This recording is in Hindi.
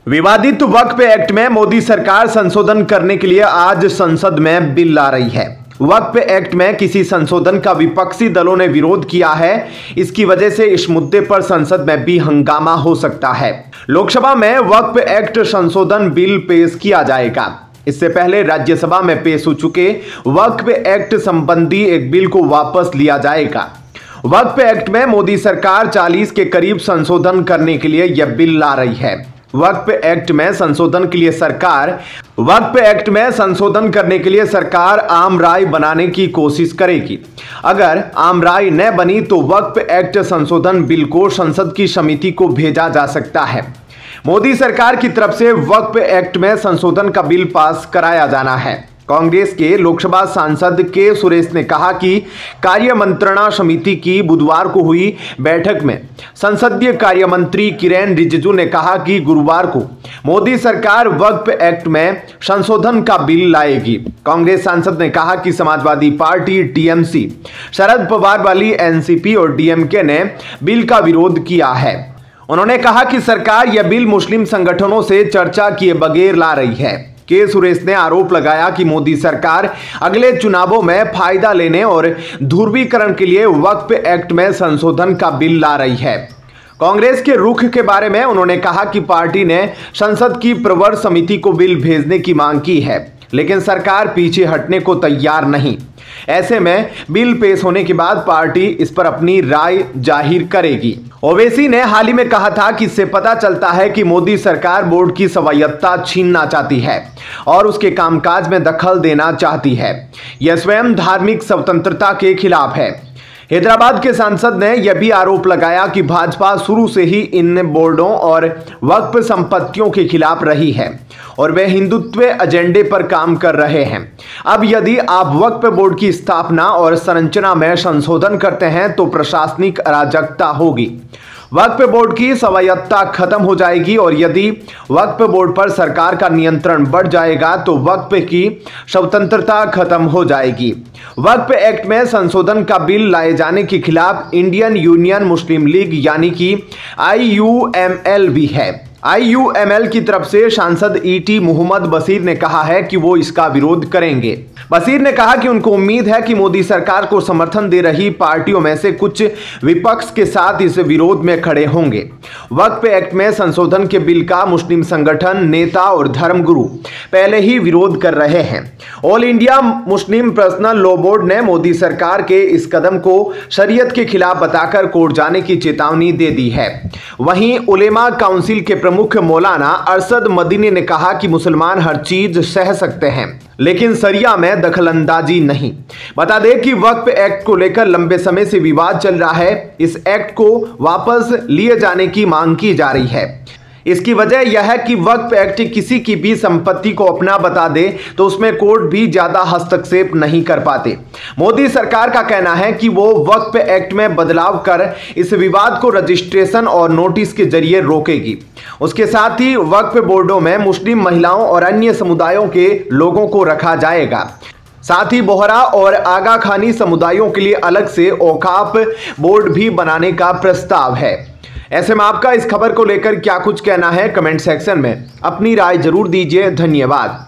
विवादित वक्फ एक्ट में मोदी सरकार संशोधन करने के लिए आज संसद में बिल ला रही है। वक्फ एक्ट में किसी संशोधन का विपक्षी दलों ने विरोध किया है। इसकी वजह से इस मुद्दे पर संसद में भी हंगामा हो सकता है। लोकसभा में वक्फ एक्ट संशोधन बिल पेश किया जाएगा। इससे पहले राज्यसभा में पेश हो चुके वक्फ एक्ट संबंधी एक बिल को वापस लिया जाएगा। वक्फ एक्ट में मोदी सरकार 40 के करीब संशोधन करने के लिए यह बिल ला रही है। वक्फ एक्ट में संशोधन करने के लिए सरकार आम राय बनाने की कोशिश करेगी। अगर आम राय न बनी तो वक्फ एक्ट संशोधन बिल को संसद की समिति को भेजा जा सकता है। मोदी सरकार की तरफ से वक्फ एक्ट में संशोधन का बिल पास कराया जाना है। कांग्रेस के लोकसभा सांसद के सुरेश ने कहा कि कार्य मंत्रणा समिति की बुधवार को हुई बैठक में संसदीय कार्य मंत्री किरेन रिजिजू ने कहा कि गुरुवार को मोदी सरकार वक्फ एक्ट में संशोधन का बिल लाएगी। कांग्रेस सांसद ने कहा कि समाजवादी पार्टी, टीएमसी, शरद पवार वाली एनसीपी और डीएमके ने बिल का विरोध किया है। उन्होंने कहा कि सरकार यह बिल मुस्लिम संगठनों से चर्चा किए बगैर ला रही है। के सुरेश ने आरोप लगाया कि मोदी सरकार अगले चुनावों में फायदा लेने और ध्रुवीकरण के लिए वक्फ एक्ट में संशोधन का बिल ला रही है। कांग्रेस के रुख के बारे में उन्होंने कहा कि पार्टी ने संसद की प्रवर समिति को बिल भेजने की मांग की है, लेकिन सरकार पीछे हटने को तैयार नहीं। ऐसे में बिल पेश होने के बाद पार्टी इस पर अपनी राय जाहिर करेगी। ओवैसी ने हाल ही में कहा था कि इससे पता चलता है कि मोदी सरकार बोर्ड की स्वायत्तता छीनना चाहती है और उसके कामकाज में दखल देना चाहती है। यह स्वयं धार्मिक स्वतंत्रता के खिलाफ है। हैदराबाद के सांसद ने यह भी आरोप लगाया कि भाजपा शुरू से ही इन बोर्डों और वक्फ संपत्तियों के खिलाफ रही है और वे हिंदुत्व एजेंडे पर काम कर रहे हैं। अब यदि आप वक्फ बोर्ड की स्थापना और संरचना में संशोधन करते हैं तो प्रशासनिक अराजकता होगी, वक्फ बोर्ड की स्वायत्तता खत्म हो जाएगी और यदि वक्फ बोर्ड पर सरकार का नियंत्रण बढ़ जाएगा तो वक्फ की स्वतंत्रता खत्म हो जाएगी। वक्फ एक्ट में संशोधन का बिल लाए जाने के खिलाफ इंडियन यूनियन मुस्लिम लीग यानी कि IUML भी है। IUML की तरफ से सांसद ET मोहम्मद बशीर ने कहा है कि वो इसका विरोध करेंगे। बशीर ने कहा कि उनको उम्मीद है कि मोदी सरकार को समर्थन दे रही पार्टियों में से कुछ विपक्ष के साथ इस विरोध में खड़े होंगे। वक्फ एक्ट में संशोधन के बिल का मुस्लिम संगठन, नेता और धर्मगुरु पहले ही विरोध कर रहे हैं। All India Muslim personal law board ने मोदी सरकार के इस कदम को शरीयत के खिलाफ बताकर कोर्ट जाने की चेतावनी दे दी है। वहीं उलेमा काउंसिल के प्रमुख मौलाना अरशद मदनी ने कहा कि मुसलमान हर चीज सह सकते हैं लेकिन शरिया में दखलंदाजी नहीं। बता दें कि वक्फ एक्ट को लेकर लंबे समय से विवाद चल रहा है। इस एक्ट को वापस लिए जाने की मांग की जा रही है। इसकी वजह यह है कि वक्फ एक्ट किसी की भी संपत्ति को अपना बता दे तो उसमें कोर्ट भी ज्यादा हस्तक्षेप नहीं कर पाते। मोदी सरकार का कहना है कि वो वक्फ एक्ट में बदलाव कर इस विवाद को रजिस्ट्रेशन और नोटिस के जरिए रोकेगी। उसके साथ ही वक्फ बोर्डों में मुस्लिम महिलाओं और अन्य समुदायों के लोगों को रखा जाएगा। साथ ही बोहरा और आगा खानी समुदायों के लिए अलग से औकाफ बोर्ड भी बनाने का प्रस्ताव है। ऐसे में आपका इस खबर को लेकर क्या कुछ कहना है, कमेंट सेक्शन में अपनी राय जरूर दीजिए। धन्यवाद।